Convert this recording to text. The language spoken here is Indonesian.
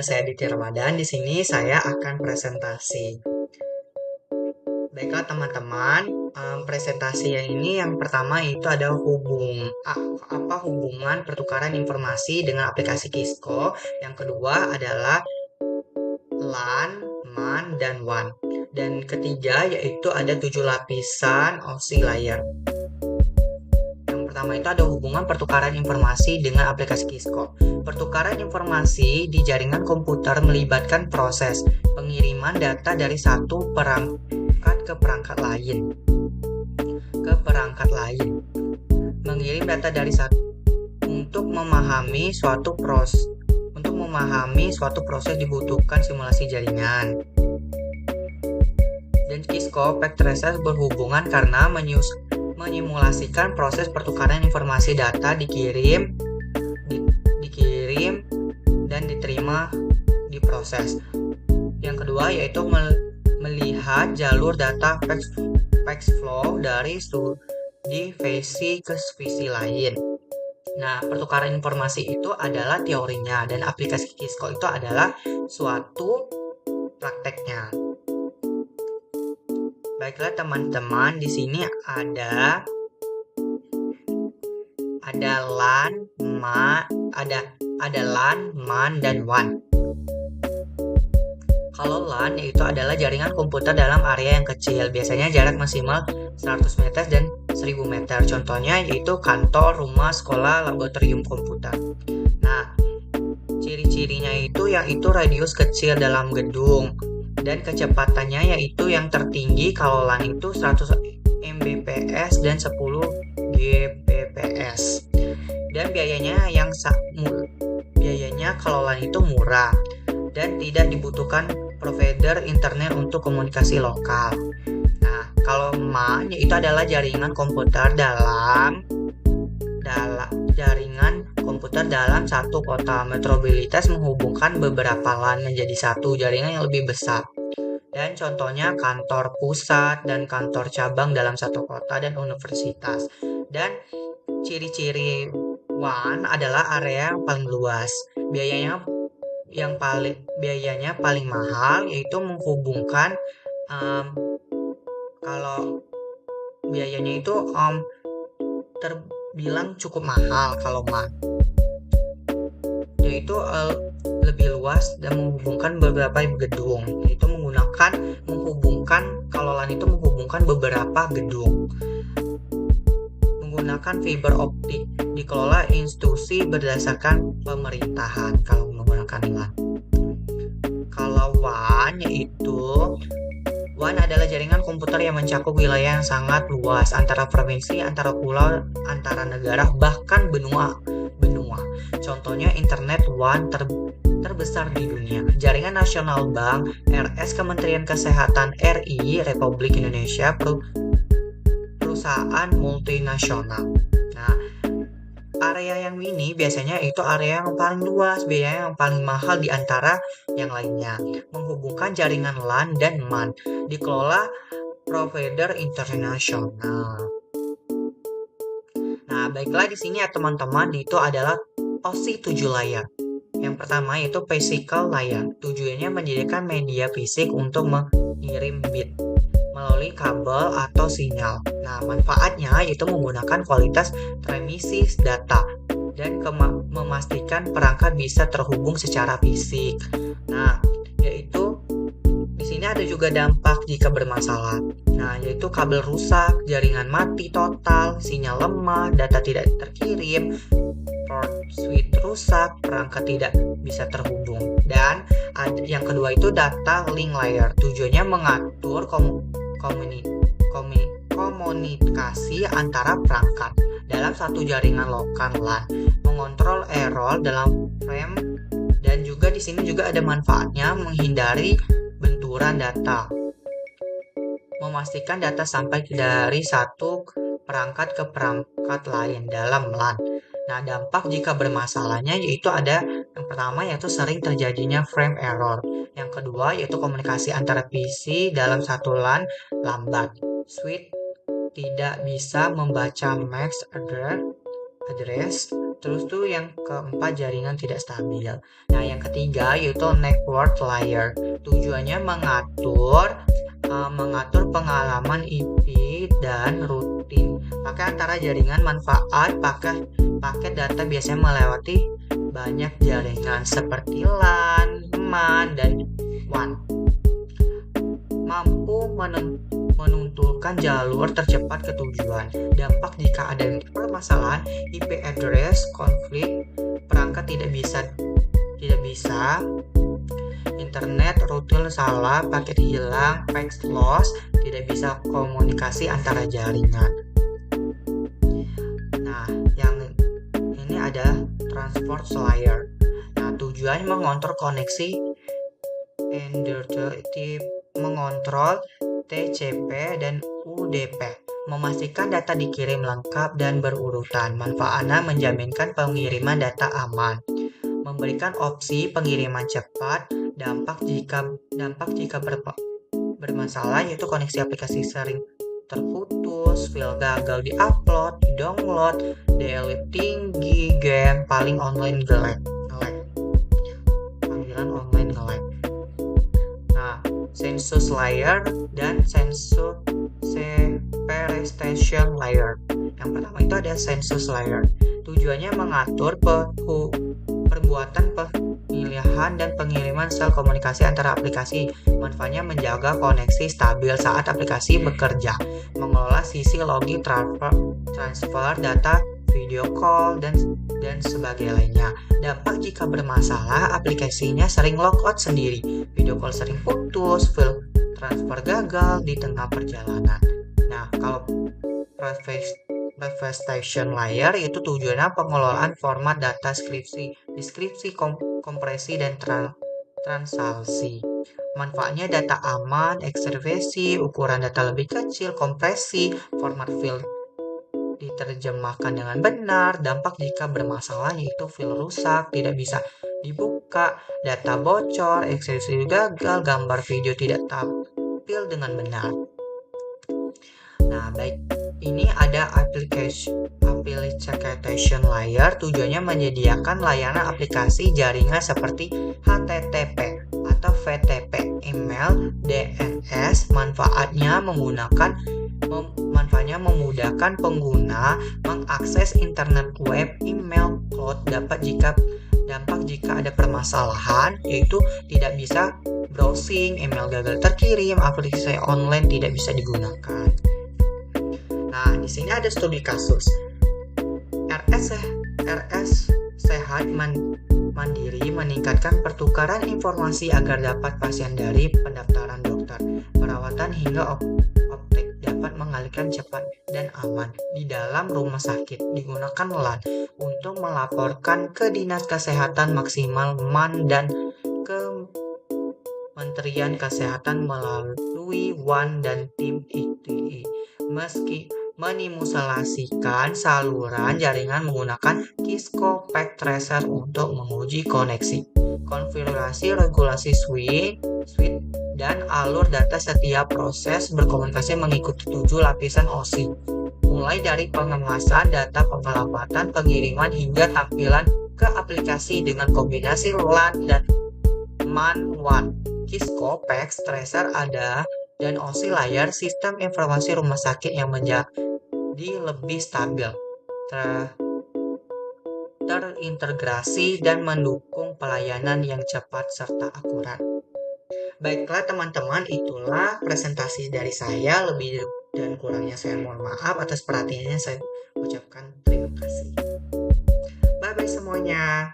dengan saya Aditya Ramadan. Di sini saya akan presentasi. Baiklah teman-teman, presentasi yang ini yang pertama itu ada hubungan pertukaran informasi dengan aplikasi Kisco. Yang kedua adalah LAN, MAN, dan WAN. Dan ketiga yaitu ada 7 lapisan OSI layer. Pertama itu ada hubungan pertukaran informasi dengan aplikasi Kisco. Pertukaran informasi di jaringan komputer melibatkan proses pengiriman data dari satu perangkat ke perangkat lain. Mengirim data dari satu untuk memahami suatu proses dibutuhkan simulasi jaringan. Dan Kisco Packet Tracer berhubungan karena menyimulasikan proses pertukaran informasi data dikirim dan diterima di proses. Yang kedua yaitu melihat jalur data fax flow dari visi ke visi lain. Nah, pertukaran informasi itu adalah teorinya dan aplikasi Kisco itu adalah suatu prakteknya. Baiklah teman-teman, di sini ada LAN, MAN, dan WAN. Kalau LAN itu adalah jaringan komputer dalam area yang kecil, biasanya jarak maksimal 100 meter dan 1000 meter. Contohnya yaitu kantor, rumah, sekolah, laboratorium komputer. Nah, ciri-cirinya yaitu radius kecil dalam gedung dan kecepatannya yaitu yang tertinggi kalau LAN itu 100 Mbps dan 10 Gbps. Dan biayanya kalau LAN itu murah dan tidak dibutuhkan provider internet untuk komunikasi lokal. Nah, kalau MAN itu adalah jaringan komputer dalam satu kota. Metropolitas menghubungkan beberapa LAN menjadi satu jaringan yang lebih besar. Dan contohnya kantor pusat dan kantor cabang dalam satu kota dan universitas. Dan ciri-ciri WAN adalah area yang paling luas. Biayanya paling mahal yaitu menghubungkan kalau biayanya itu terbilang cukup mahal kalau MAN. Yaitu lebih luas dan menghubungkan beberapa gedung. Yaitu kalau LAN itu menghubungkan beberapa gedung. Menggunakan fiber optik, dikelola institusi berdasarkan pemerintahan kalau menggunakan LAN. Kalau WAN adalah jaringan komputer yang mencakup wilayah yang sangat luas, antara provinsi, antara pulau, antara negara, bahkan benua. Contohnya internet WAN terbesar di dunia. Jaringan Nasional Bank, RS, Kementerian Kesehatan RI, Republik Indonesia, perusahaan multinasional. Nah, area yang ini biasanya itu area yang paling luas, biaya yang paling mahal di antara yang lainnya. Menghubungkan jaringan LAN dan MAN dikelola provider internasional. Nah, baiklah di sini ya teman-teman, itu adalah OSI 7 layer. Yang pertama yaitu physical layer. Tujuannya menyediakan media fisik untuk mengirim bit melalui kabel atau sinyal. Nah, manfaatnya yaitu menggunakan kualitas transmisi data dan memastikan perangkat bisa terhubung secara fisik. Nah, yaitu di sini ada juga dampak jika bermasalah. Nah, yaitu kabel rusak, jaringan mati total, sinyal lemah, data tidak terkirim, port switch rusak, perangkat tidak bisa terhubung. Dan yang kedua itu data link layer. Tujuannya mengatur komunikasi antara perangkat dalam satu jaringan lokal LAN, mengontrol error dalam frame, dan juga di sini juga ada manfaatnya menghindari benturan data, memastikan data sampai dari satu perangkat ke perangkat lain dalam LAN. Nah, dampak jika bermasalahnya yaitu ada yang pertama yaitu sering terjadinya frame error. Yang kedua yaitu komunikasi antara PC dalam satu LAN lambat. Switch tidak bisa membaca MAC address Terus tuh yang keempat, jaringan tidak stabil. Nah, yang ketiga yaitu network layer. Tujuannya mengatur pengalaman IP dan rutin. Pakai antara jaringan manfaat, paket data biasanya melewati banyak jaringan seperti LAN, MAN, dan WAN. Mampu menuntulkan jalur tercepat ke tujuan. Dampak jika ada permasalahan IP address konflik, perangkat tidak bisa, internet router salah, paket hilang, packet loss, tidak bisa komunikasi antara jaringan. Nah, yang ini ada transport layer. Nah, tujuannya mengontrol koneksi mengontrol TCP dan UDP, memastikan data dikirim lengkap dan berurutan. Manfaatnya menjaminkan pengiriman data aman, memberikan opsi pengiriman cepat. Dampak jika bermasalah yaitu koneksi aplikasi sering terputus, file gagal di-upload, di-download, delete tinggi, game paling online nge-lag. Panggilan online nge-lag. Nah, census layer dan separation layer. Yang pertama itu ada census layer. Tujuannya mengatur perbuatan pemilihan dan pengiriman sel komunikasi antara aplikasi. Manfaatnya menjaga koneksi stabil saat aplikasi bekerja, mengelola sisi login transfer data, video call, dan sebagainya. Dampak jika bermasalah, aplikasinya sering logout sendiri, video call sering putus, file transfer gagal di tengah perjalanan. Nah, kalau representation layer itu tujuannya pengelolaan format data, deskripsi, kompresi, dan transaksi. Manfaatnya data aman, ekstresi, ukuran data lebih kecil, kompresi, format file diterjemahkan dengan benar. Dampak jika bermasalah yaitu file rusak, tidak bisa dibuka, data bocor, eksekusi gagal, gambar video tidak tampil dengan benar. Nah, baik, ini ada application layer. Tujuannya menyediakan layanan aplikasi jaringan seperti HTTP atau VTP, email, DNS. Manfaatnya memudahkan pengguna mengakses internet web, email, cloud. Dampak jika ada permasalahan yaitu tidak bisa browsing, email gagal terkirim, aplikasi online tidak bisa digunakan. Nah, di sini ada studi kasus. RS Sehat Mandiri meningkatkan pertukaran informasi agar dapat pasien dari pendaftaran dokter, perawatan hingga optik dapat mengalihkan cepat dan aman di dalam rumah sakit. Digunakan LAN untuk melaporkan ke Dinas Kesehatan maksimal MAN dan Kementerian Kesehatan melalui WAN dan tim ITI. Meski menimulasikan saluran jaringan menggunakan Cisco Packet Tracer untuk menguji koneksi, konfigurasi regulasi switch, dan alur data. Setiap proses berkomunikasi mengikuti 7 lapisan OSI, mulai dari pengemasan data, pengelapatan, pengiriman, hingga tampilan ke aplikasi dengan kombinasi LAN dan MAN WAN. Cisco Packet Tracer ada dan OSI layer sistem informasi rumah sakit yang menjadi lebih stabil, terintegrasi, dan mendukung pelayanan yang cepat serta akurat. Baiklah teman-teman, itulah presentasi dari saya. Lebih dan kurangnya saya mohon maaf. Atas perhatiannya saya ucapkan terima kasih. Bye-bye semuanya.